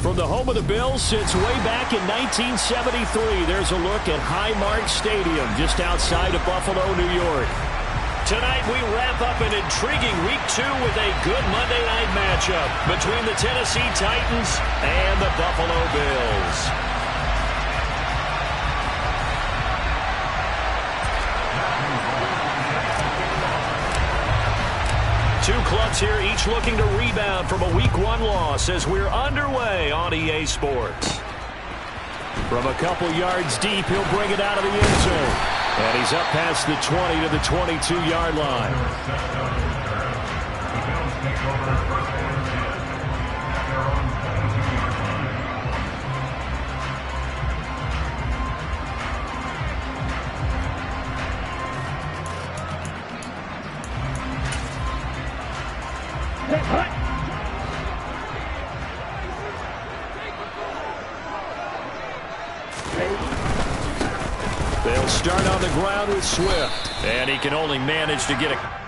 From the home of the Bills since way back in 1973, there's a look at Highmark Stadium just outside of Buffalo, New York. Tonight we wrap up an intriguing Week 2 with a good Monday night matchup between the Tennessee Titans and the Buffalo Bills. Two clubs here, each looking to rebound from a Week 1 loss as we're underway on EA Sports. From a couple yards deep, he'll bring it out of the end zone. And he's up past the 20 to the 22-yard line. They'll start on the ground with Swift, and he can only manage to get a...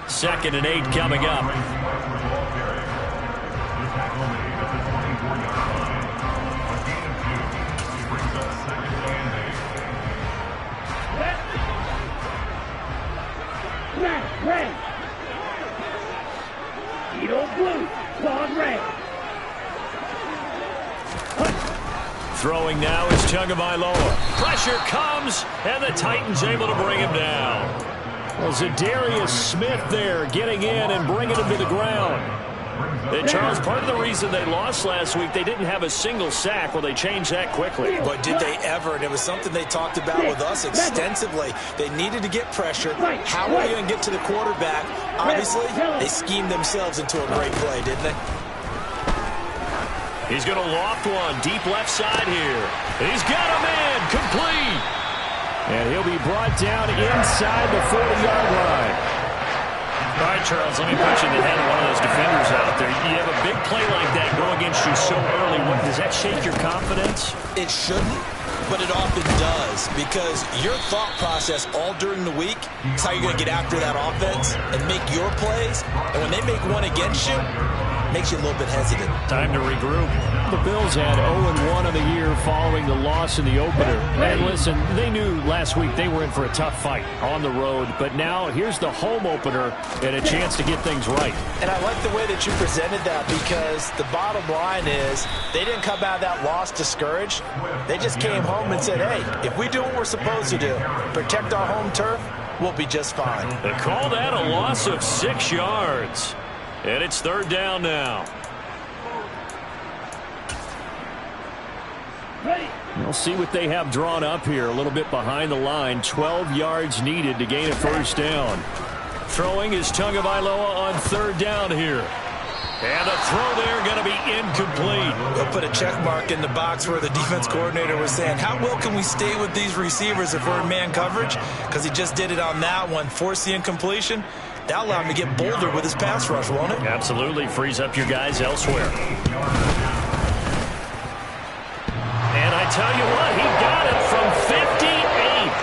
Second and 8 coming up. Red. Edo blue. Claude red. Throwing now is Tagovailoa. Pressure comes, and the Titans able to bring him down. Well, Zadarius Smith there getting in and bringing him to the ground. And Charles, part of the reason they lost last week, they didn't have a single sack. Well, they changed that quickly. But did they ever? And it was something they talked about with us extensively. They needed to get pressure. How are they going to get to the quarterback? Obviously, they schemed themselves into a great play, didn't they? He's going to loft one deep left side here. He's got a man complete. And he'll be brought down inside the 40-yard line. All right, Charles, let me put you in the head of one of those defenders out there. You have a big play like that go against you so early. Does that shake your confidence? It shouldn't, but it often does, because your thought process all during the week is how you're going to get after that offense and make your plays. And when they make one against you, it makes you a little bit hesitant. Time to regroup. The Bills had 0-1 on the year following the loss in the opener. And listen, they knew last week they were in for a tough fight on the road. But now here's the home opener and a chance to get things right. And I like the way that you presented that, because the bottom line is they didn't come out of that loss discouraged. They just came home and said, hey, if we do what we're supposed to do, protect our home turf, we'll be just fine. They call that a loss of 6 yards. And it's third down now. We'll see what they have drawn up here. A little bit behind the line. 12 yards needed to gain a first down. Throwing is Tagovailoa on third down here. And the throw there going to be incomplete. They'll put a check mark in the box where the defense coordinator was saying, how well can we stay with these receivers if we're in man coverage? Because he just did it on that one, forced the incompletion. That allowed him to get bolder with his pass rush, won't it? Absolutely. Frees up your guys elsewhere. And I tell you what, he got it from 58.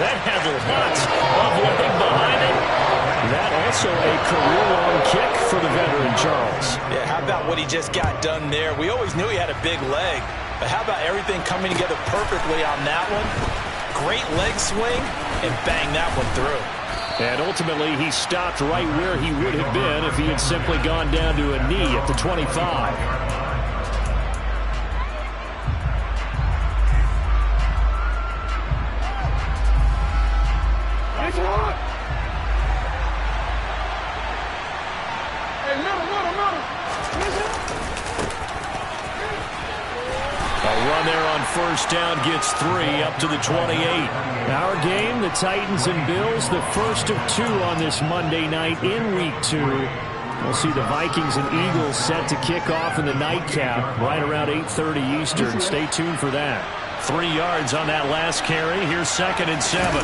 That had lots of leg behind it. That also a career-long kick for the veteran, Charles. Yeah, how about what he just got done there? We always knew he had a big leg, but how about everything coming together perfectly on that one? Great leg swing, and bang that one through. And ultimately, he stopped right where he would have been if he had simply gone down to a knee at the 25. first down, gets 3 up to the 28. Our game, the Titans and Bills, the first of 2 on this Monday night in Week 2. We'll see the Vikings and Eagles set to kick off in the nightcap right around 8:30 Eastern. Stay tuned for that. 3 yards on that last carry. Here's 2nd and 7.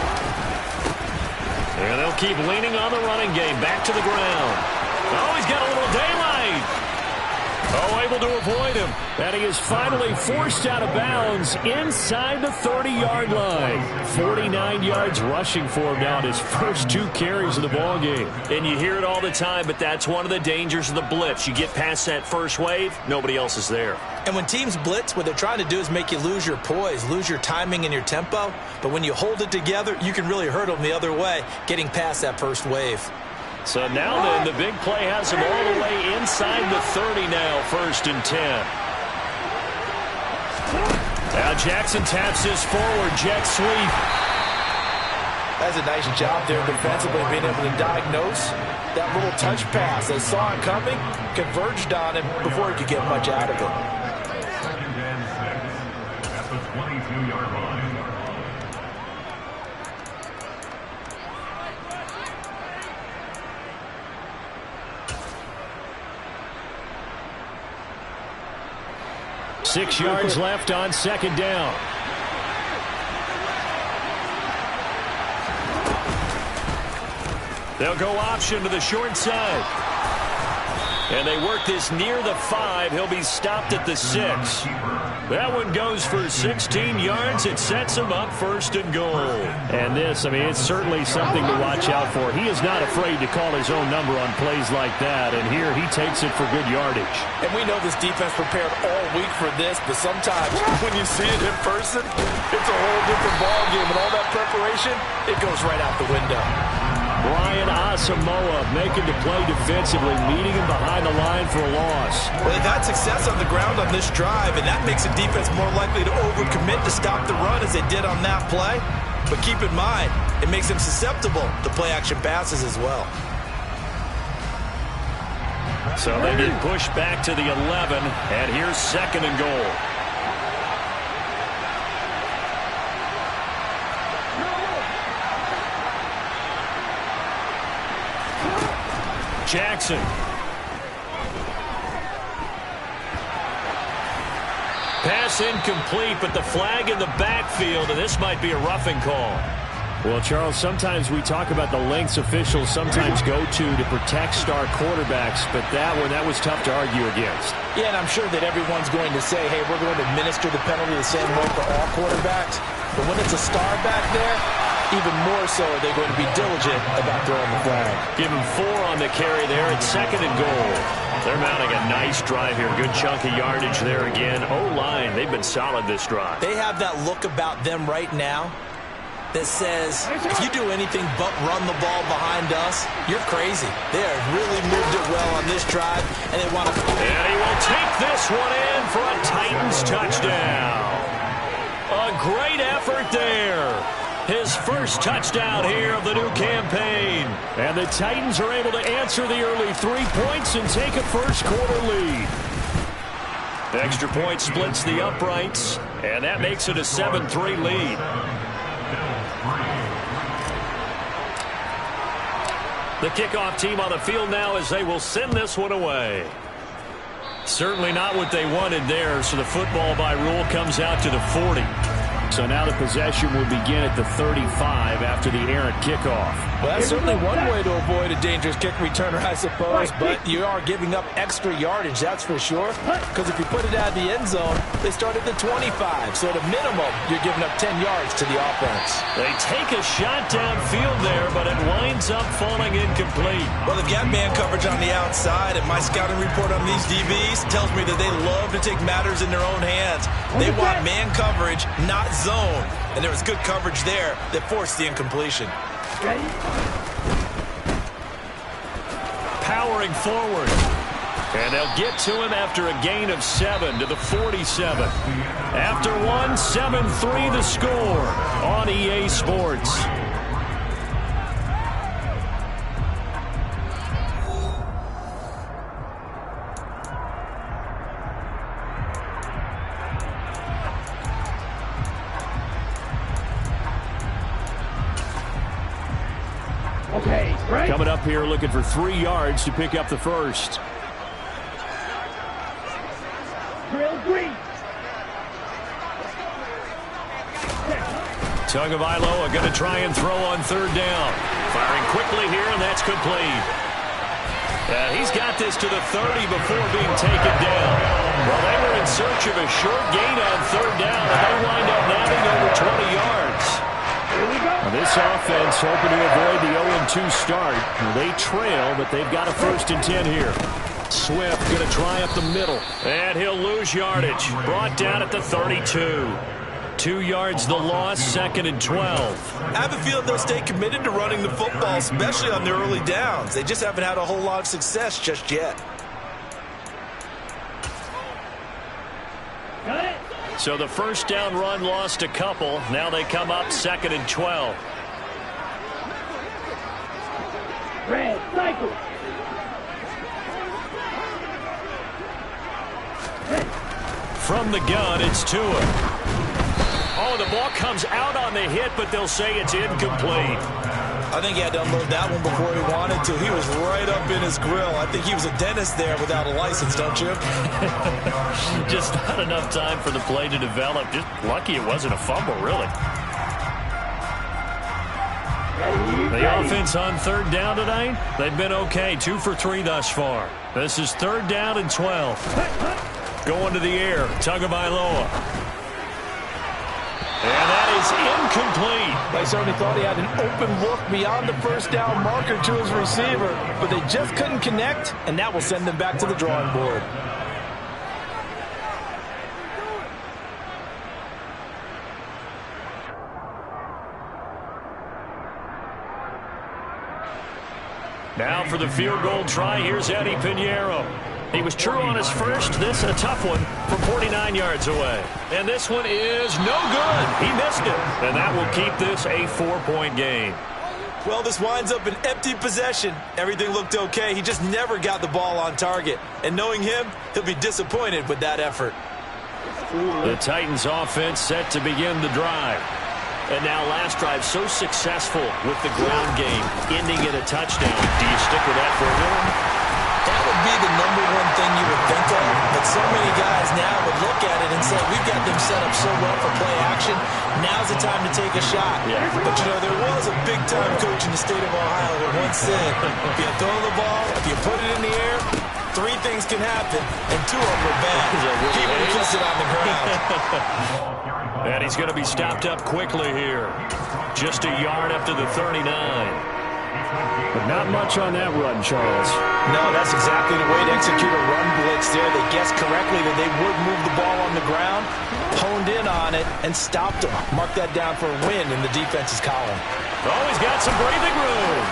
And they'll keep leaning on the running game. Back to the ground. Oh, he's got a little daylight. Oh, able to avoid him. And he is finally forced out of bounds inside the 30-yard line. 49 yards rushing for him now in his first 2 carries of the ballgame. And you hear it all the time, but that's one of the dangers of the blitz. You get past that first wave, nobody else is there. And when teams blitz, what they're trying to do is make you lose your poise, lose your timing and your tempo. But when you hold it together, you can really hurt them the other way, getting past that first wave. So now then, the big play has him all the way inside the 30 now, 1st and 10. Now Jackson taps this forward, jet sweep. That's a nice job there defensively, being able to diagnose that little touch pass. They saw it coming, converged on him before he could get much out of it. At the 22-yard line. Six yards left on 2nd down. They'll go option to the short side. And they work this near the 5. He'll be stopped at the 6. That one goes for 16 yards. It sets him up 1st and goal. And this, I mean, it's certainly something to watch out for. He is not afraid to call his own number on plays like that. And here he takes it for good yardage. And we know this defense prepared all week for this, but sometimes when you see it in person, it's a whole different ballgame. And all that preparation, it goes right out the window. Brian Asamoah making the play defensively, leading him behind the line for a loss. Well, they've had success on the ground on this drive, and that makes a defense more likely to overcommit to stop the run as they did on that play. But keep in mind, it makes them susceptible to play-action passes as well. So they get pushed back to the 11, and here's 2nd and goal. Jackson. Pass incomplete, but the flag in the backfield, and this might be a roughing call. Well, Charles, sometimes we talk about the lengths officials sometimes go to protect star quarterbacks, but that was tough to argue against. Yeah, and I'm sure that everyone's going to say, hey, we're going to administer the penalty the same way for all quarterbacks. But when it's a star back there, even more so are they going to be diligent about throwing the flag. Give him 4 on the carry there at 2nd and goal. They're mounting a nice drive here. Good chunk of yardage there again. O-line, they've been solid this drive. They have that look about them right now that says, if you do anything but run the ball behind us, you're crazy. They have really moved it well on this drive, and they want to... And he will take this one in for a Titans touchdown. A great effort there. His first touchdown here of the new campaign. And the Titans are able to answer the early 3 points and take a first-quarter lead. The extra point splits the uprights, and that makes it a 7-3 lead. The kickoff team on the field now as they will send this one away. Certainly not what they wanted there, so the football by rule comes out to the 40. So now the possession will begin at the 35 after the errant kickoff. Well, that's certainly one way to avoid a dangerous kick returner, I suppose, but you are giving up extra yardage, that's for sure, because if you put it out of the end zone, they start at the 25, so at a minimum, you're giving up 10 yards to the offense. They take a shot downfield there, but it winds up falling incomplete. Well, they've got man coverage on the outside, and my scouting report on these DBs tells me that they love to take matters in their own hands. They want man coverage, not zone, and there was good coverage there that forced the incompletion. Powering forward. And they'll get to him after a gain of 7 to the 47. After 1, 7-3 the score on EA Sports. Okay, right. Coming up here looking for 3 yards to pick up the first. Drill green. Tagovailoa going to try and throw on 3rd down. Firing quickly here, and that's complete. He's got this to the 30 before being taken down. Well, they were in search of a short gain on 3rd down, and they wind up nabbing over 20 yards. Here we go. Now this offense hoping to avoid the 0-2 start. They trail, but they've got a 1st and 10 here. Swift going to try up the middle, and he'll lose yardage. Brought down at the 32. 2 yards the loss, 2nd and 12. I have a feeling they'll stay committed to running the football, especially on their early downs. They just haven't had a whole lot of success just yet. Got it. So the 1st down run lost a couple. Now they come up 2nd and 12. Red, cycle. From the gun, it's Tua. Oh, the ball comes out on the hit, but they'll say it's incomplete. I think he had to unload that one before he wanted to. He was right up in his grill. I think he was a dentist there without a license, don't you? Just not enough time for the play to develop. Just lucky it wasn't a fumble, really. The offense on 3rd down tonight, they've been okay. 2 for 3 thus far. This is 3rd down and 12. Going to the air, Tagovailoa. And that is incomplete. They certainly thought he had an open look beyond the 1st down marker to his receiver, but they just couldn't connect, and that will send them back to the drawing board. Now for the field goal try, here's Eddie Pinheiro. He was true on his first. This a tough one from 49 yards away. And this one is no good. He missed it. And that will keep this a 4-point game. Well, this winds up an empty possession. Everything looked okay. He just never got the ball on target. And knowing him, he'll be disappointed with that effort. The Titans offense set to begin the drive. And now last drive so successful with the ground game, ending in a touchdown. Do you stick with that formula? That would be the #1 thing you would think of, but so many guys now would look at it and say, we've got them set up so well for play action, now's the time to take a shot. Yeah. But, you know, there was a big-time coach in the state of Ohio that once said, if you throw the ball, if you put it in the air, 3 things can happen, and 2 of them are bad. He would have kept it on the ground. And he's going to be stopped up quickly here. Just a yard up to the 39. But not much on that run, Charles. No, that's exactly the way to execute a run blitz there. They guessed correctly that they would move the ball on the ground, honed in on it, and stopped them. Mark that down for a win in the defense's column. Oh, he's got some breathing room.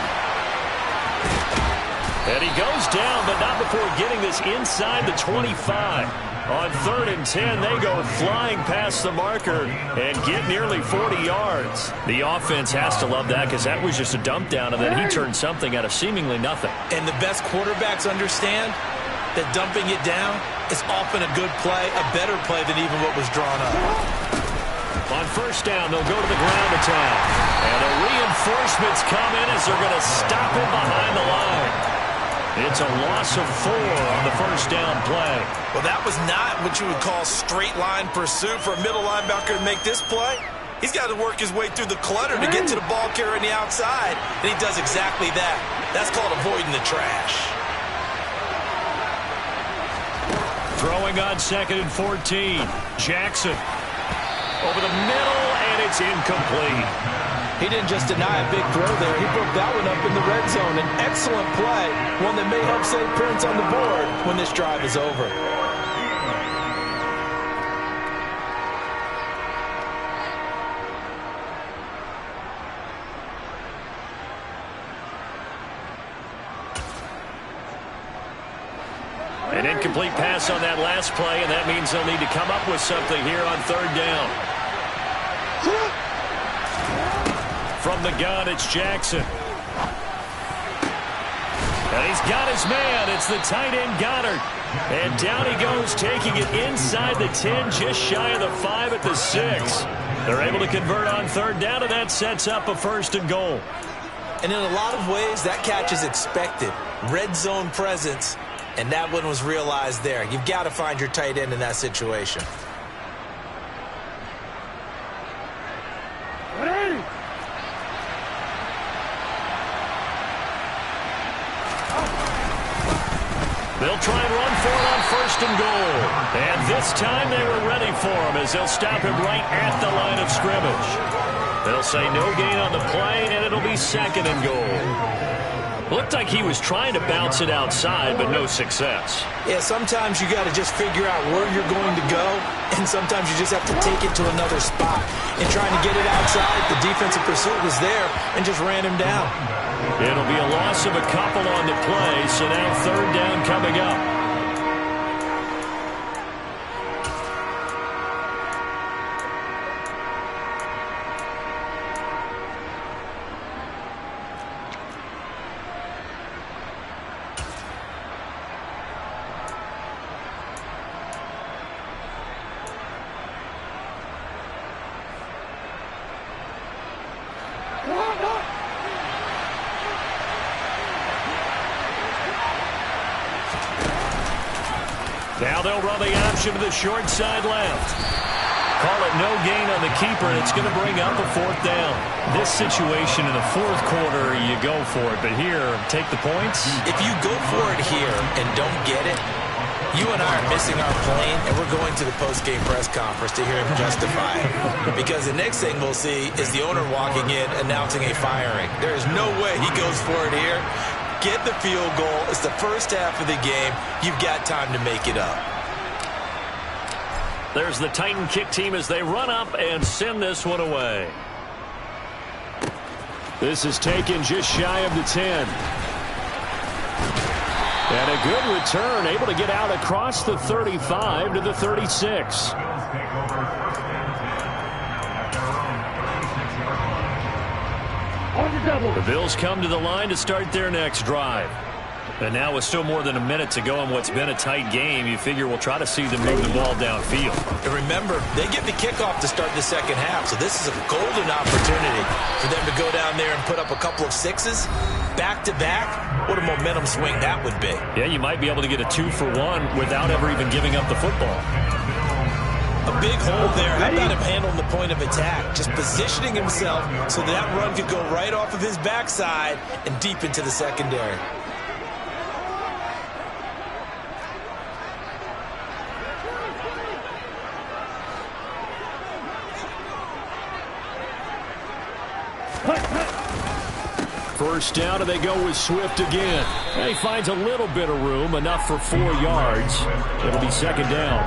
And he goes down, but not before getting this inside the 25. On 3rd and 10, they go flying past the marker and get nearly 40 yards. The offense has to love that because that was just a dump down, and then he turned something out of seemingly nothing. And the best quarterbacks understand that dumping it down is often a good play, a better play than even what was drawn up. On 1st down, they'll go to the ground attack. And the reinforcements come in as they're going to stop him behind the line. It's a loss of 4 on the 1st down play. Well, that was not what you would call straight line pursuit for a middle linebacker to make this play. He's got to work his way through the clutter to get to the ball carrier on the outside, and he does exactly that. That's called avoiding the trash. Throwing on 2nd and 14. Jackson over the middle, and it's incomplete. He didn't just deny a big throw there. He broke that one up in the red zone. An excellent play, one that may help save points on the board when this drive is over. An incomplete pass on that last play, and that means they'll need to come up with something here on 3rd down. From the gun, it's Jackson. And he's got his man. It's the tight end, Goddard. And down he goes, taking it inside the 10, just shy of the 5 at the 6. They're able to convert on 3rd down, and that sets up a 1st and goal. And in a lot of ways, that catch is expected. Red zone presence, and that one was realized there. You've got to find your tight end in that situation. They'll try and run for it on 1st and goal. And this time they were ready for him as they'll stop him right at the line of scrimmage. They'll say no gain on the play, and it'll be 2nd and goal. Looked like he was trying to bounce it outside, but no success. Yeah, sometimes you got to just figure out where you're going to go, and sometimes you just have to take it to another spot. And trying to get it outside, the defensive pursuit was there and just ran him down. It'll be a loss of a couple on the play, so now 3rd down coming up. Now they'll run the option to the short side left. Call it no gain on the keeper, and it's going to bring up a 4th down. This situation in the 4th quarter, you go for it. But here, take the points. If you go for it here and don't get it, you and I are missing our plane, and we're going to the post-game press conference to hear him justify it. Because the next thing we'll see is the owner walking in announcing a firing. There is no way he goes for it here. Get the field goal. It's the first half of the game. You've got time to make it up. There's the Titan kick team as they run up and send this one away. This is taken just shy of the 10. And a good return, able to get out across the 35 to the 36. The Bills come to the line to start their next drive. And now with still more than a minute to go in what's been a tight game, you figure we'll try to see them move the ball downfield. And remember, they get the kickoff to start the second half, so this is a golden opportunity for them to go down there and put up a couple of sixes back-to-back. What a momentum swing that would be. Yeah, you might be able to get a 2-for-1 without ever even giving up the football. A big hole there. How about him handling the point of attack? Just positioning himself so that run could go right off of his backside and deep into the secondary. First down, and they go with Swift again. And he finds a little bit of room, enough for 4 yards. It'll be 2nd down.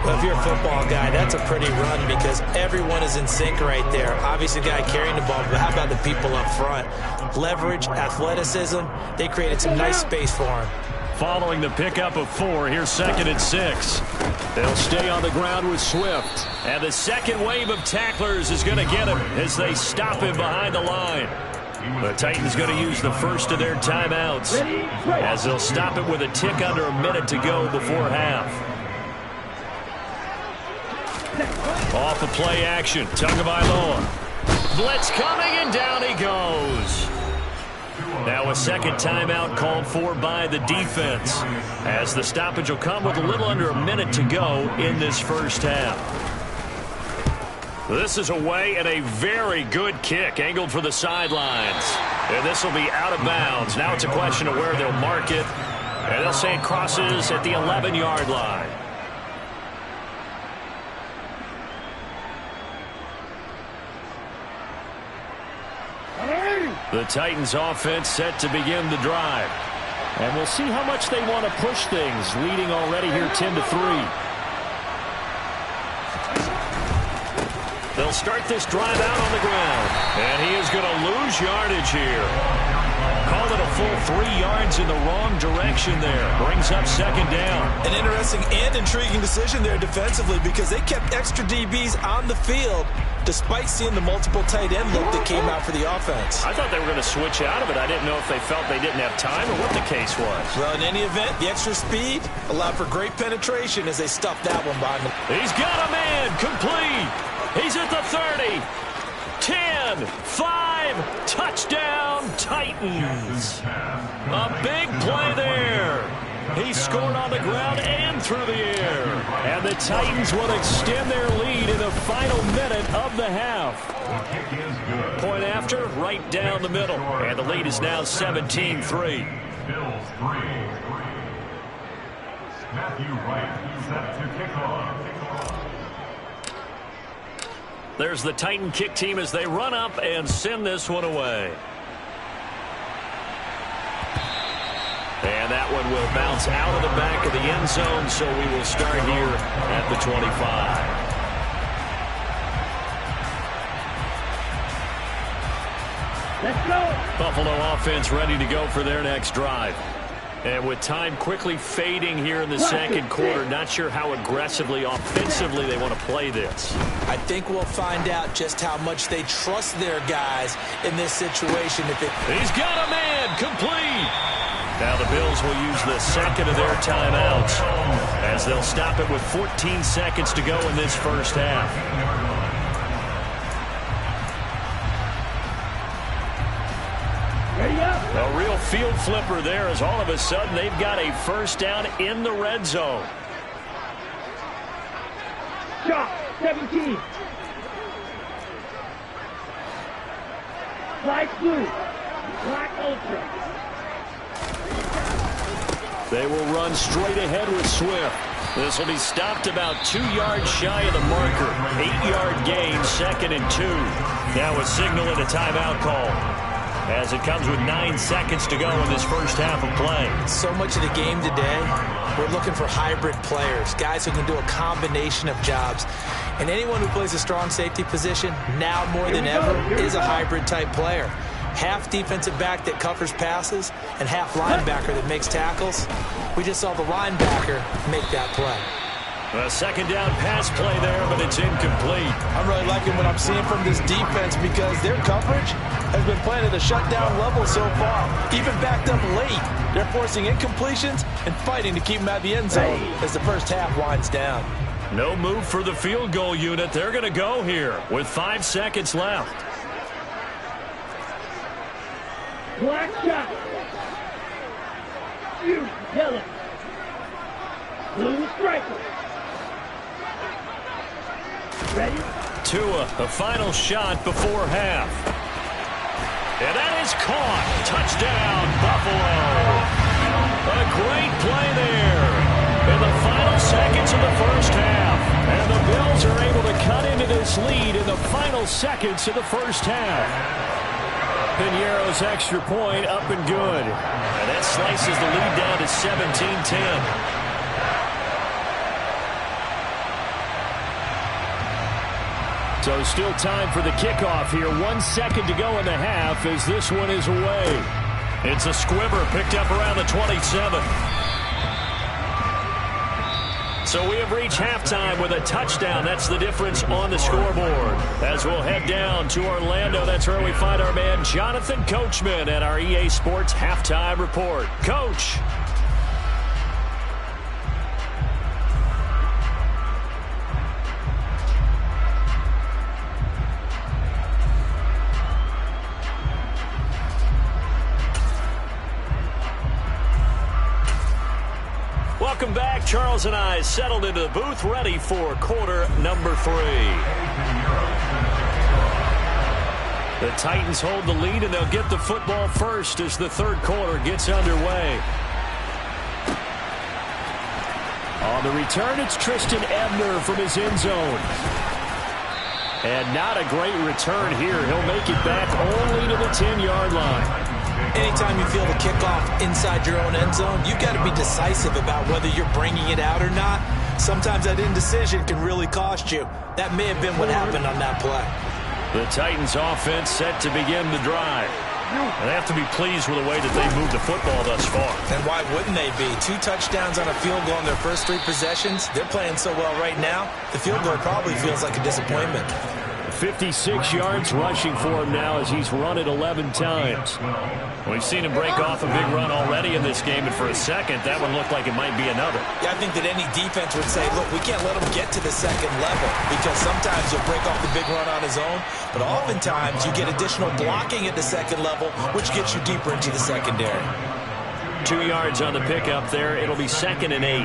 Well, if you're a football guy, that's a pretty run because everyone is in sync right there. Obviously, the guy carrying the ball, but how about the people up front? Leverage, athleticism, they created some nice space for him. Following the pickup of 4, here's 2nd and 6. They'll stay on the ground with Swift. And the second wave of tacklers is going to get him as they stop him behind the line. The Titans going to use the first of their timeouts as they'll stop it with a tick under a minute to go before half. Off the play action, Tagovailoa. Blitz coming, and down he goes. Now a second timeout called for by the defense as the stoppage will come with a little under a minute to go in this first half. This is away and a very good kick angled for the sidelines. And this will be out of bounds. Now it's a question of where they'll mark it. And they'll say it crosses at the 11-yard line. The Titans offense set to begin the drive. And we'll see how much they want to push things, leading already here 10-3. They'll start this drive out on the ground. And he is going to lose yardage here. Called it a full 3 yards in the wrong direction there. Brings up 2nd down. An interesting and intriguing decision there defensively because they kept extra DBs on the field despite seeing the multiple tight end look that came out for the offense. I thought they were going to switch out of it. I didn't know if they felt they didn't have time or what the case was. Well, in any event, the extra speed allowed for great penetration as they stuffed that one behind them. He's got a man complete. He's at the 30, 10, 5, touchdown. Titans. A big play there. He scored on the ground and through the air. And the Titans will extend their lead in the final minute of the half. Point after, right down the middle. And the lead is now 17-3. Bills 3. Matthew Wright set to kick off. There's the Titan kick team as they run up and send this one away. And that one will bounce out of the back of the end zone, so we will start here at the 25. Let's go. Buffalo offense ready to go for their next drive. And with time quickly fading here in the second quarter, not sure how aggressively, offensively they want to play this. I think we'll find out just how much they trust their guys in this situation. He's got a man, complete. Now the Bills will use the second of their timeouts as they'll stop it with 14 seconds to go in this first half. Ready up. A real field flipper there as all of a sudden they've got a first down in the red zone. Shot. 17. Light blue. Black ultra. They will run straight ahead with Swift. This will be stopped about 2 yards shy of the marker. 8-yard gain, 2nd and 2. Now a signal and a timeout call as it comes with 9 seconds to go in this first half of play. So much of the game today, we're looking for hybrid players, guys who can do a combination of jobs. And anyone who plays a strong safety position, now more than ever, is a hybrid type player. Half defensive back that covers passes and half linebacker that makes tackles. We just saw the linebacker make that play. A second down pass play there, but it's incomplete. I'm really liking what I'm seeing from this defense because their coverage has been playing at a shutdown level so far. Even backed up late, they're forcing incompletions and fighting to keep them at the end zone as the first half winds down. No move for the field goal unit. They're going to go here with 5 seconds left. Black shot. Yellow. Blue striker. Ready? Tua, the final shot before half. And that is caught. Touchdown, Buffalo. A great play there in the final seconds of the first half. And the Bills are able to cut into this lead in the final seconds of the first half. Piñeiro's extra point up and good. And that slices the lead down to 17-10. So still time for the kickoff here. 1 second to go in the half as this one is away. It's a squibber picked up around the 27. So we have reached halftime with a touchdown. That's the difference on the scoreboard. As we'll head down to Orlando, that's where we find our man Jonathan Coachman at our EA Sports Halftime Report. Coach. Welcome back. Charles and I settled into the booth, ready for quarter number 3. The Titans hold the lead, and they'll get the football first as the third quarter gets underway. On the return, it's Tristan Ebner from his end zone. And not a great return here. He'll make it back only to the 10-yard line. Anytime you feel the kickoff inside your own end zone, you've got to be decisive about whether you're bringing it out or not. Sometimes that indecision can really cost you. That may have been what happened on that play. The Titans offense set to begin the drive. They have to be pleased with the way that they moved the football thus far. And why wouldn't they be? 2 touchdowns on a field goal in their first 3 possessions. They're playing so well right now, the field goal probably feels like a disappointment. 56 yards rushing for him now as he's run it 11 times. We've seen him break off a big run already in this game, and for a second, that one looked like it might be another. Yeah, I think that any defense would say, look, we can't let him get to the second level because sometimes he'll break off the big run on his own, but oftentimes you get additional blocking at the second level, which gets you deeper into the secondary. 2 yards on the pickup there. It'll be 2nd and 8.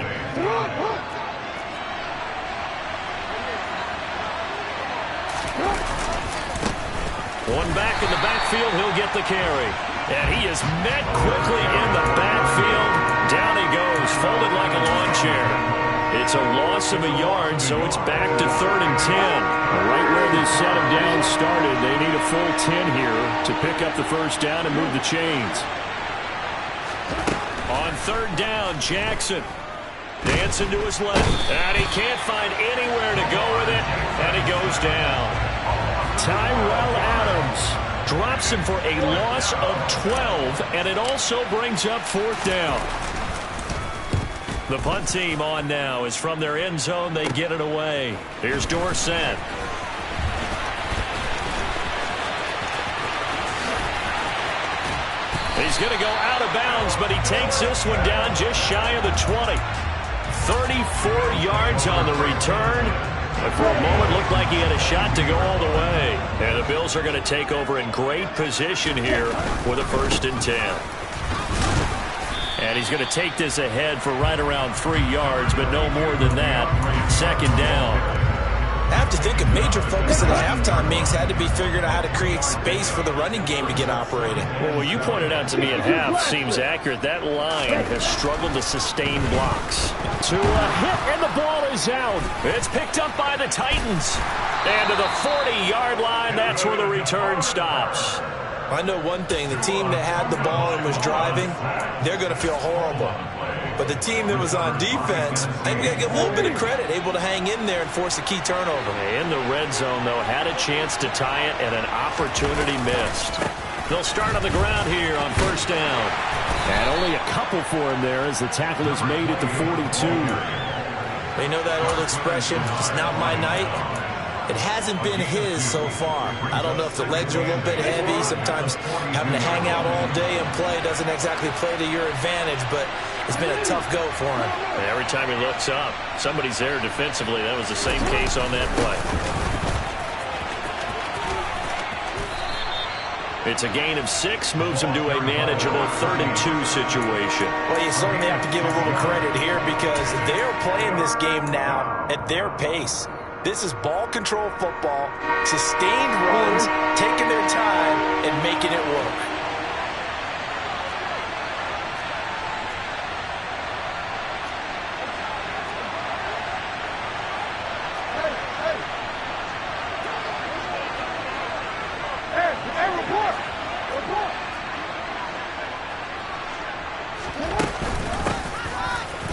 One back in the backfield. He'll get the carry. And he is met quickly in the backfield. Down he goes, folded like a lawn chair. It's a loss of a yard, so it's back to 3rd and 10. Right where this set of downs started, they need a full 10 here to pick up the first down and move the chains. On 3rd down, Jackson dancing to his left. And he can't find anywhere to go with it, and he goes down. Tyrell Adams drops him for a loss of 12, and it also brings up 4th down. The punt team on now is from their end zone. They get it away. Here's Dorsett. He's going to go out of bounds, but he takes this one down just shy of the 20. 34 yards on the return. But for a moment, looked like he had a shot to go all the way. And the Bills are going to take over in great position here with a 1st and 10. And he's going to take this ahead for right around 3 yards, but no more than that. 2nd down. I have to think a major focus of the halftime meetings had to be figuring out how to create space for the running game to get operating. Well, what you pointed out to me at half seems accurate. That line has struggled to sustain blocks. To a hit, and the ball is out. It's picked up by the Titans. And to the 40-yard line, that's where the return stops. I know one thing. The team that had the ball and was driving, they're going to feel horrible. But the team that was on defense, I think we got to give a little bit of credit, able to hang in there and force a key turnover. In the red zone, though, had a chance to tie it and an opportunity missed. They'll start on the ground here on 1st down. And only a couple for him there as the tackle is made at the 42. They know that old expression, it's not my night. It hasn't been his so far. I don't know if the legs are a little bit heavy. Sometimes having to hang out all day and play doesn't exactly play to your advantage, but it's been a tough go for him. And every time he looks up, somebody's there defensively. That was the same case on that play. It's a gain of 6, moves him to a manageable 3rd and 2 situation. Well, you certainly have to give a little credit here because they're playing this game now at their pace. This is ball control football, sustained runs, taking their time, and making it work.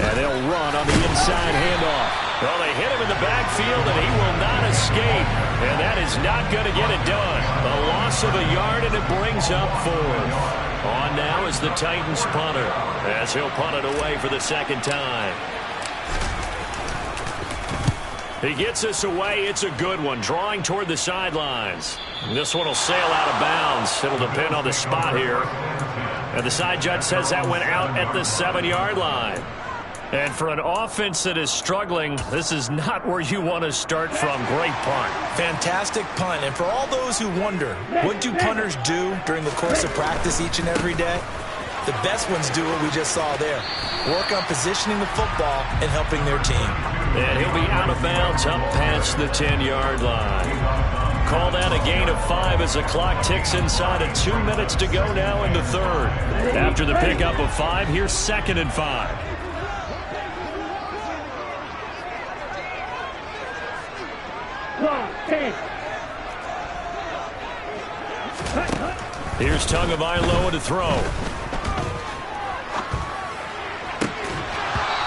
And they'll run on the inside handoff. Well, they hit him in the backfield, and he will not escape. And that is not going to get it done. A loss of a yard, and it brings up 4th. On now is the Titans punter, as he'll punt it away for the 2nd time. He gets this away. It's a good one, drawing toward the sidelines. This one will sail out of bounds. It'll depend on the spot here. And the side judge says that went out at the 7-yard line. And for an offense that is struggling, this is not where you want to start from. Great punt. Fantastic punt. And for all those who wonder, what do punters do during the course of practice each and every day? The best ones do what we just saw there. Work on positioning the football and helping their team. And he'll be out of bounds up past the 10-yard line. Call that a gain of 5 as the clock ticks inside of 2 minutes to go now in the 3rd. After the pickup of 5, here's 2nd and 5. Here's Tagovailoa to throw.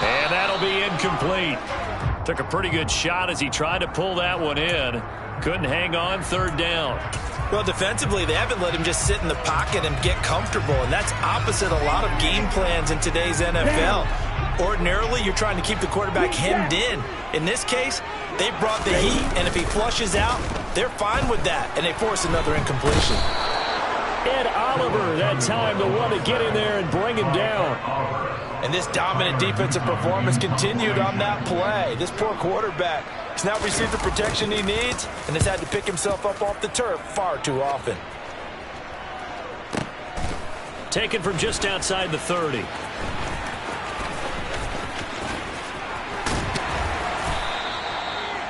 And that'll be incomplete. Took a pretty good shot as he tried to pull that one in. Couldn't hang on. 3rd down. Well, defensively, they haven't let him just sit in the pocket and get comfortable, and that's opposite a lot of game plans in today's NFL. Ordinarily, you're trying to keep the quarterback hemmed in. In this case, they brought the heat, and if he flushes out, They're fine with that, and they force another incompletion. Ed Oliver, that time the one to get in there and bring him down. And this dominant defensive performance continued on that play. This poor quarterback has now received the protection he needs and has had to pick himself up off the turf far too often. Taken from just outside the 30.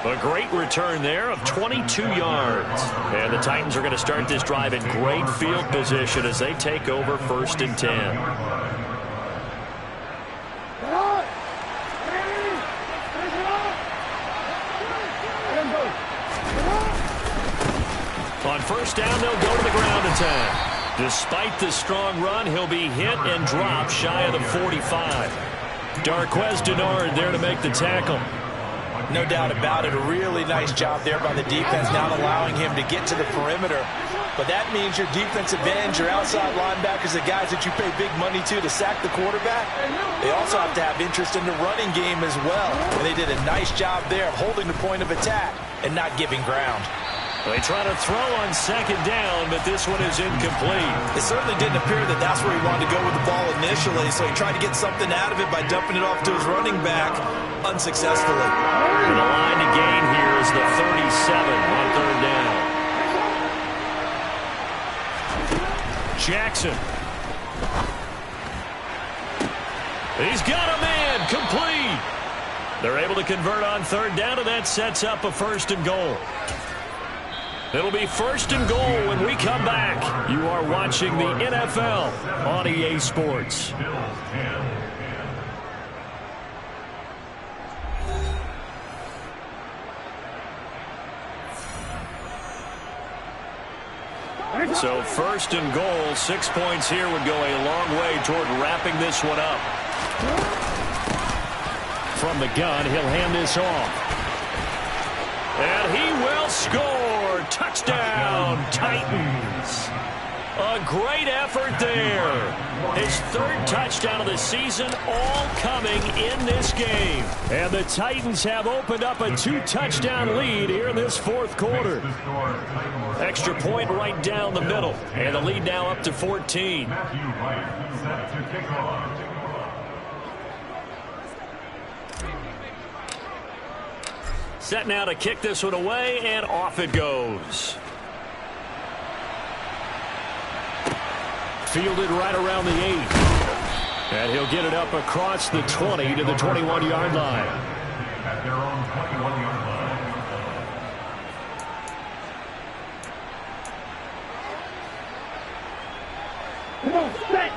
A great return there of 22 yards. And the Titans are going to start this drive in great field position as they take over 1st and 10. On 1st down, they'll go to the ground attack. Despite the strong run, he'll be hit and dropped shy of the 45. Darquez Denard there to make the tackle. No doubt about it. A really nice job there by the defense, not allowing him to get to the perimeter. But that means your defensive ends, your outside linebackers, the guys that you pay big money to sack the quarterback, they also have to have interest in the running game as well. And they did a nice job there of holding the point of attack and not giving ground. They try to throw on 2nd down, but this one is incomplete. It certainly didn't appear that that's where he wanted to go with the ball initially, so he tried to get something out of it by dumping it off to his running back unsuccessfully. And the line to gain here is the 37 on 3rd down. Jackson. He's got a man, complete. They're able to convert on 3rd down, and that sets up a 1st and goal. It'll be 1st and goal when we come back. You are watching the NFL on EA Sports. So 1st and goal, 6 points here would go a long way toward wrapping this one up. From the gun, he'll hand this off. And he will score. Touchdown, Titans. A great effort there. His 3rd touchdown of the season, all coming in this game. And the Titans have opened up a 2-touchdown lead here in this 4th quarter. Extra point right down the middle. And the lead now up to 14. Set now to kick this one away, and off it goes. Fielded right around the 8. And he'll get it up across the 20 to the 21-yard line. At their own 21-yard line.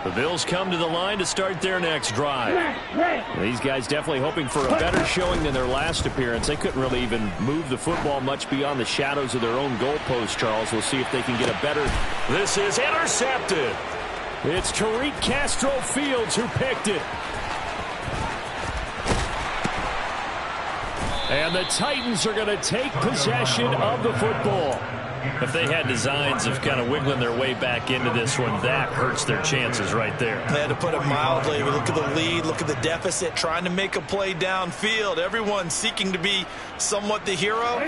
The Bills come to the line to start their next drive. These guys definitely hoping for a better showing than their last appearance. They couldn't really even move the football much beyond the shadows of their own goalpost, Charles. We'll see if they can get a better... This is intercepted. It's Tariq Castro-Fields who picked it. And the Titans are going to take possession of the football. If they had designs of kind of wiggling their way back into this one, that hurts their chances right there. They had to put it mildly. We look at the lead, look at the deficit, trying to make a play downfield. Everyone seeking to be somewhat the hero.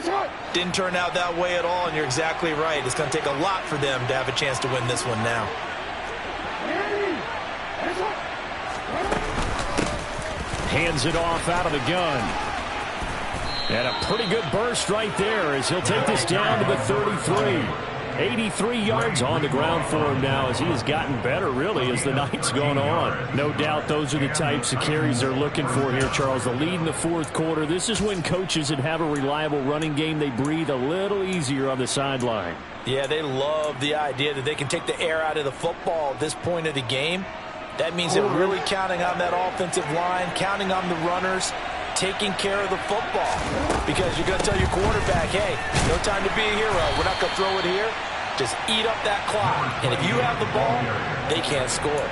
Didn't turn out that way at all, and you're exactly right. It's going to take a lot for them to have a chance to win this one now. Hands it off out of the gun. And a pretty good burst right there as he'll take this down to the 33. 83 yards on the ground for him now as he has gotten better, really, as the night's gone on. No doubt those are the types of carries they're looking for here, Charles. The lead in the 4th quarter. This is when coaches that have a reliable running game, they breathe a little easier on the sideline. Yeah, they love the idea that they can take the air out of the football at this point of the game. That means they're really counting on that offensive line, counting on the runners, taking care of the football. Because you're going to tell your quarterback, hey, no time to be a hero. We're not going to throw it here. Just eat up that clock. And if you have the ball, they can't score.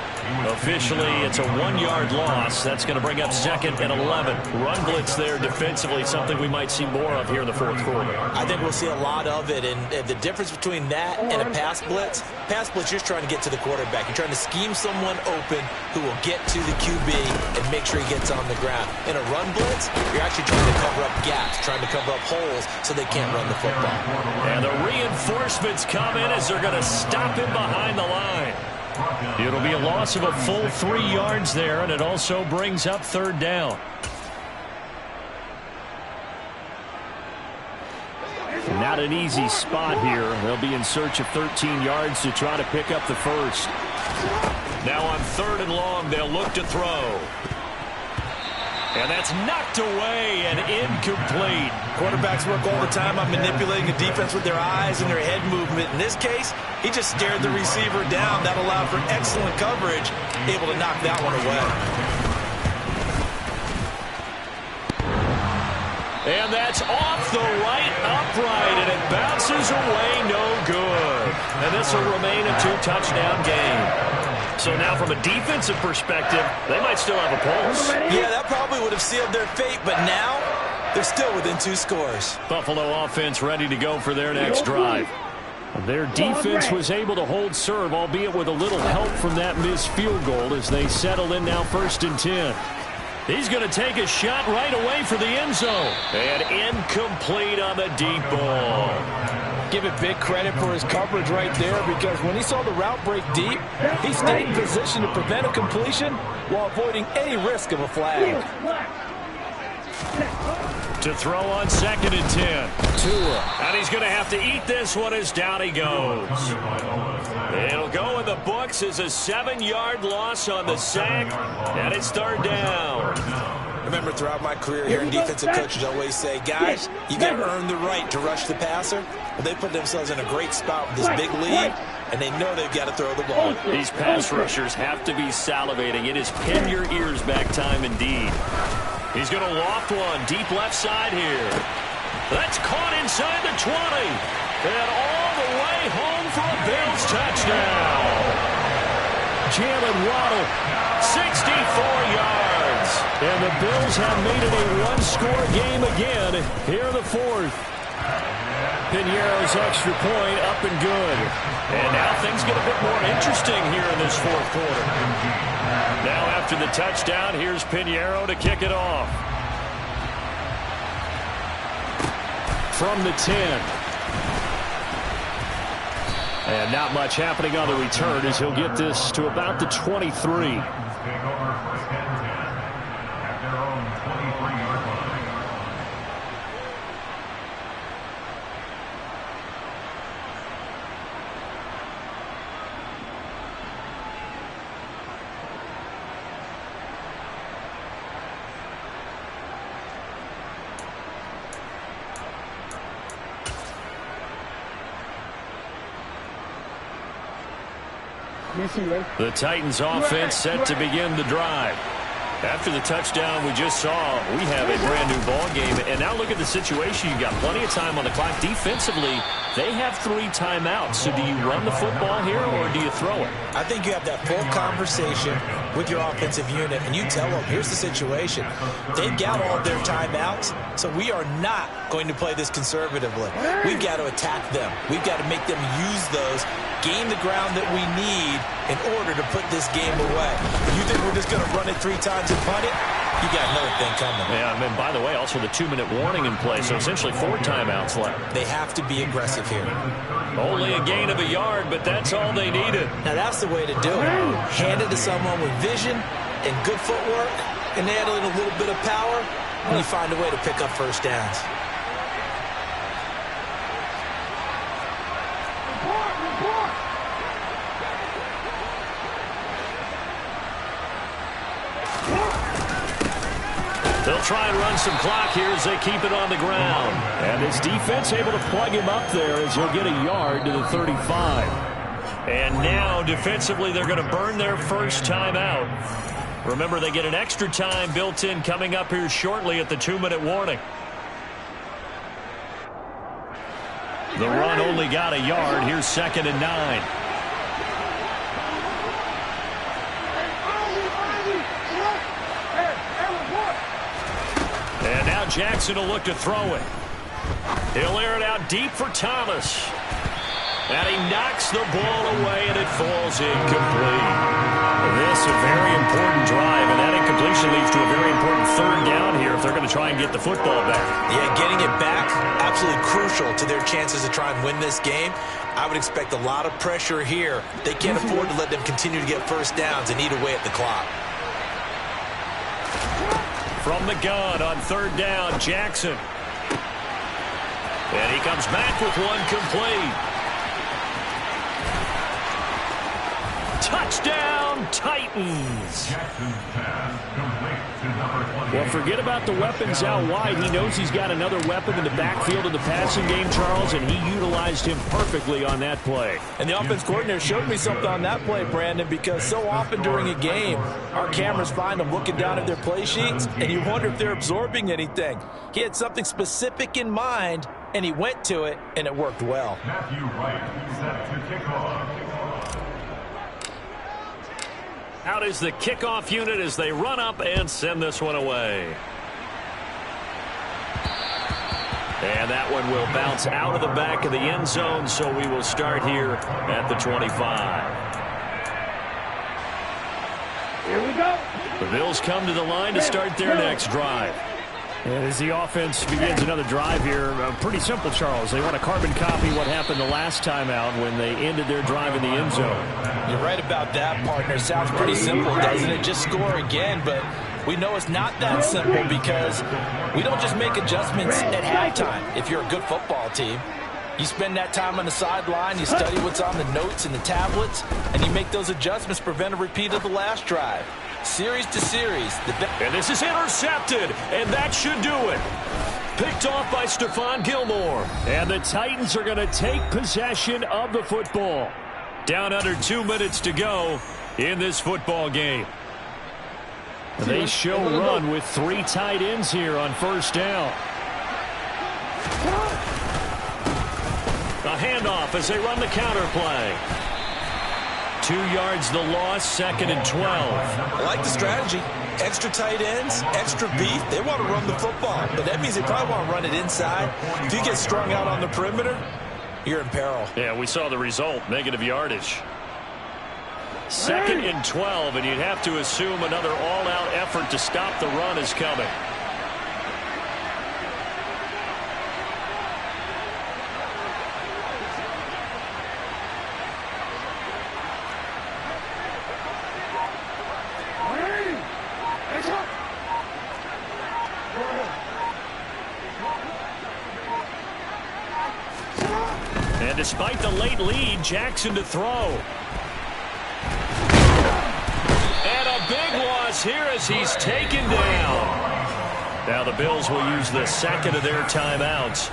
Officially, it's a 1-yard loss. That's going to bring up 2nd and 11. Run blitz there defensively, something we might see more of here in the fourth quarter. I think we'll see a lot of it. And the difference between that and a pass blitz, you're just trying to get to the quarterback. You're trying to scheme someone open who will get to the QB and make sure he gets on the ground. In a run blitz, you're actually trying to cover up gaps, trying to cover up holes so they can't run the football. And the reinforcements come in as they're going to stop him behind the line. It'll be a loss of a full 3 yards there, and it also brings up 3rd down. Not an easy spot here. They'll be in search of 13 yards to try to pick up the first. Now on 3rd and long, they'll look to throw. And that's knocked away and incomplete. Quarterbacks work all the time on manipulating the defense with their eyes and their head movement. In this case, he just stared the receiver down. That allowed for excellent coverage, able to knock that one away. And that's off the right upright, and it bounces away no good. And this will remain a 2-touchdown game. So now from a defensive perspective, they might still have a pulse. Yeah, that probably would have sealed their fate, but now they're still within 2 scores. Buffalo offense ready to go for their next drive. Their defense was able to hold serve, albeit with a little help from that missed field goal as they settle in now 1st and 10. He's going to take a shot right away for the end zone. And incomplete on the deep ball. Give it big credit for his coverage right there, because when he saw the route break deep, he stayed in position to prevent a completion while avoiding any risk of a flag. To throw on 2nd and 10. Tua. And he's going to have to eat this one as down he goes. It'll go in the books as a 7-yard loss on the sack, and it's 3rd down. Remember, throughout my career here in defensive coaches always say, guys, you got to earn the right to rush the passer. Well, they put themselves in a great spot with this big lead, and they know they've got to throw the ball. These pass rushers have to be salivating. It is pin your ears back time indeed. He's going to loft one deep left side here. That's caught inside the 20. And all the way home for a Bills touchdown. Jalen Waddle, 64 yards. And the Bills have made it a 1-score game again here in the 4th. Piñeiro's extra point up and good. And now things get a bit more interesting here in this 4th quarter. Now after the touchdown, here's Piñeiro to kick it off. From the 10. And not much happening on the return as he'll get this to about the 23. The Titans offense set to begin the drive. After the touchdown we just saw, we have a brand new ball game. And now look at the situation. You've got plenty of time on the clock. Defensively, they have 3 timeouts. So do you run the football here or do you throw it? I think you have that full conversation with your offensive unit, and you tell them, here's the situation. They've got all their timeouts, so we are not going to play this conservatively. We've got to attack them. We've got to make them use those, gain the ground that we need in order to put this game away. You think we're just going to run it 3 times and punt it? You got another thing coming. Yeah, and by the way, also the 2-minute warning in play, so essentially 4 timeouts left. They have to be aggressive here. Only a gain of a yard, but that's all they needed. Now that's the way to do it. Hand it to someone with vision and good footwork, and add in a little bit of power, and you find a way to pick up first downs. They'll try and run some clock here as they keep it on the ground. And his defense able to plug him up there as he'll get a yard to the 35. And now defensively they're going to burn their first timeout. Remember, they get an extra time built in coming up here shortly at the 2-minute warning. The run only got a yard. Here's 2nd and 9. And now Jackson will look to throw it. He'll air it out deep for Thomas. And he knocks the ball away, and it falls incomplete. This a very important drive, and that incompletion leads to a very important 3rd down here if they're going to try and get the football back. Yeah, getting it back, absolutely crucial to their chances to try and win this game. I would expect a lot of pressure here. They can't afford to let them continue to get 1st downs and eat away at the clock. From the gun on 3rd down, Jackson. And he comes back with one complete. Touchdown, Titans. Well, forget about the weapons out wide. He knows he's got another weapon in the backfield of the passing game, Charles, and he utilized him perfectly on that play. And the offense coordinator showed me something on that play, Brandon, because so often during a game, our cameras find them looking down at their play sheets, and you wonder if they're absorbing anything. He had something specific in mind, and he went to it, and it worked well. Matthew Wright set to kick off. Out is the kickoff unit as they run up and send this one away. And that one will bounce out of the back of the end zone, so we will start here at the 25. Here we go. The Bills come to the line to start their next drive. And as the offense begins another drive here, pretty simple, Charles. They want to carbon copy what happened the last time out when they ended their drive in the end zone. You're right about that, partner. Sounds pretty simple, doesn't it? Just score again, but we know it's not that simple because we don't just make adjustments at halftime. If you're a good football team, you spend that time on the sideline, you study what's on the notes and the tablets, and you make those adjustments to prevent a repeat of the last drive. Series to series. And this is intercepted, and that should do it. Picked off by Stephon Gilmore. And the Titans are going to take possession of the football. Down under 2 minutes to go in this football game. They show run with 3 tight ends here on 1st down. A handoff as they run the counter play. 2 yards the loss, 2nd and 12. I like the strategy. Extra tight ends, extra beef. They want to run the football, but that means they probably want to run it inside. If you get strung out on the perimeter, you're in peril. Yeah, we saw the result, negative yardage. 2nd and 12, and you'd have to assume another all-out effort to stop the run is coming. And despite the late lead, Jackson to throw. And a big loss here as he's taken down. Now the Bills will use the 2nd of their timeouts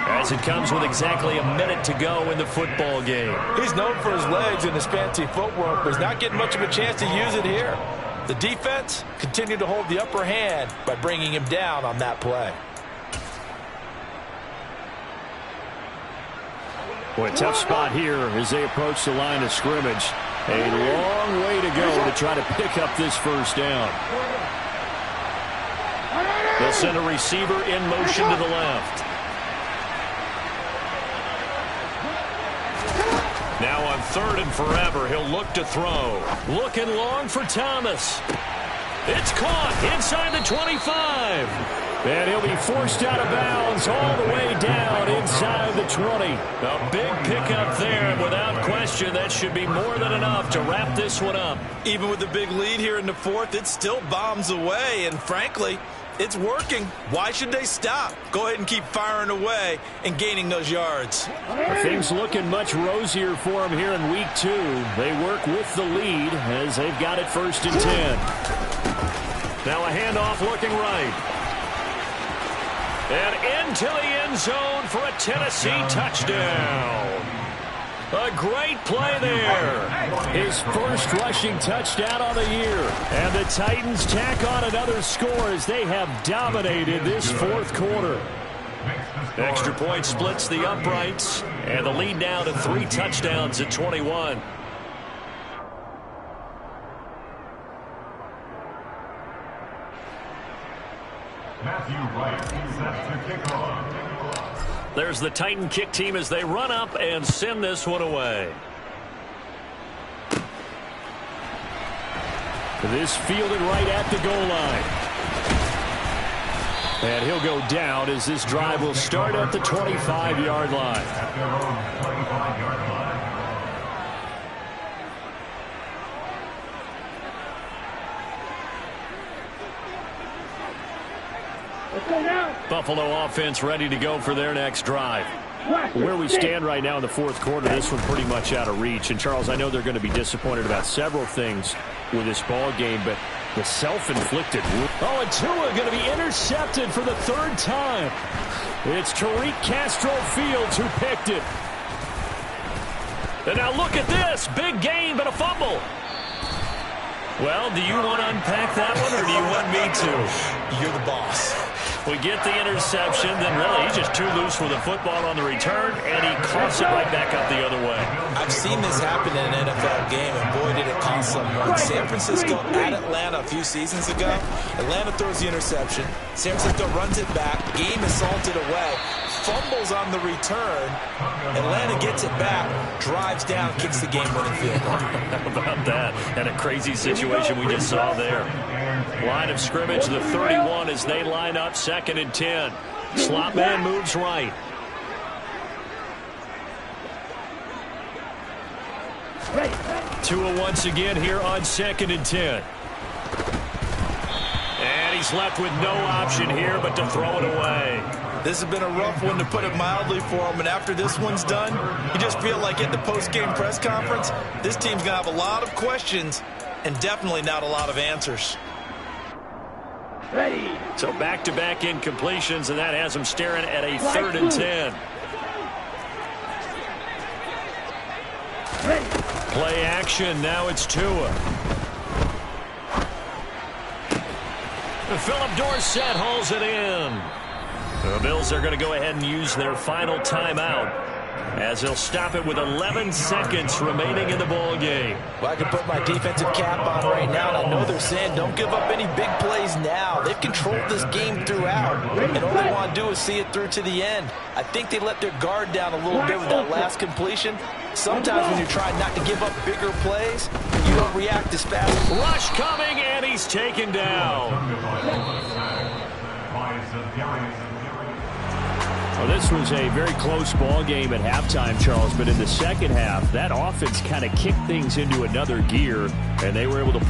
as it comes with exactly a minute to go in the football game. He's known for his legs and his fancy footwork, but he's not getting much of a chance to use it here. The defense continued to hold the upper hand by bringing him down on that play. Boy, tough spot here as they approach the line of scrimmage. A long way to go to try to pick up this 1st down. They'll send a receiver in motion to the left. Now on 3rd and forever, he'll look to throw. Looking long for Thomas. It's caught inside the 25. And he'll be forced out of bounds all the way down inside the 20. A big pickup there, and without question, that should be more than enough to wrap this one up. Even with the big lead here in the 4th, it still bombs away, and frankly, it's working. Why should they stop? Go ahead and keep firing away and gaining those yards. Things looking much rosier for them here in week 2. They work with the lead as they've got it 1st and 10. Now a handoff looking right. And into the end zone for a Tennessee touchdown. A great play there. His first rushing touchdown on the year. And the Titans tack on another score as they have dominated this 4th quarter. Extra point splits the uprights, and the lead now to 3 touchdowns at 21. Matthew Wright set to kick off. There's the Titan kick team as they run up and send this one away. This fielded right at the goal line. And he'll go down as this drive will start at the 25-yard line. At their own 25-yard line. Let's go now. Buffalo offense ready to go for their next drive. Where we stand right now in the fourth quarter, this one pretty much out of reach. And, Charles, I know they're going to be disappointed about several things with this ball game, but the self-inflicted. Oh, and Tua going to be intercepted for the 3rd time. It's Tariq Castro Fields who picked it. And now look at this. Big gain, but a fumble. Well, do you want to unpack that one, or do you want me to? You're the boss. We get the interception, then really he's just too loose with the football on the return, and he coughs it right back up the other way. I've seen this happen in an NFL game, and boy, did it cost someone. San Francisco at Atlanta a few seasons ago. Atlanta throws the interception. San Francisco runs it back. Game is salted away. Fumbles on the return. Atlanta gets it back, drives down, kicks the game-winning field goal. How about that? And a crazy situation we just saw there. Line of scrimmage, the 31 as they line up, 2nd and 10. Slot man moves right. Tua once again here on 2nd and 10. And he's left with no option here but to throw it away. This has been a rough one, to put it mildly, for him. And after this one's done, you just feel like at the post-game press conference, this team's going to have a lot of questions and definitely not a lot of answers. Ready. So back-to-back incompletions, and that has him staring at a 3rd and 10. Ready. Play action. Now it's Tua. Philip Dorsett hauls it in. The Bills are going to go ahead and use their final timeout as they'll stop it with 11 seconds remaining in the ball game. Well, I can put my defensive cap on right now, and I know they're saying don't give up any big plays now. They've controlled this game throughout, and all they want to do is see it through to the end. I think they let their guard down a little bit with that last completion. Sometimes when you're trying not to give up bigger plays, you don't react as fast. Rush coming, and he's taken down. Well, this was a very close ball game at halftime, Charles, but in the second half, that offense kind of kicked things into another gear, and they were able to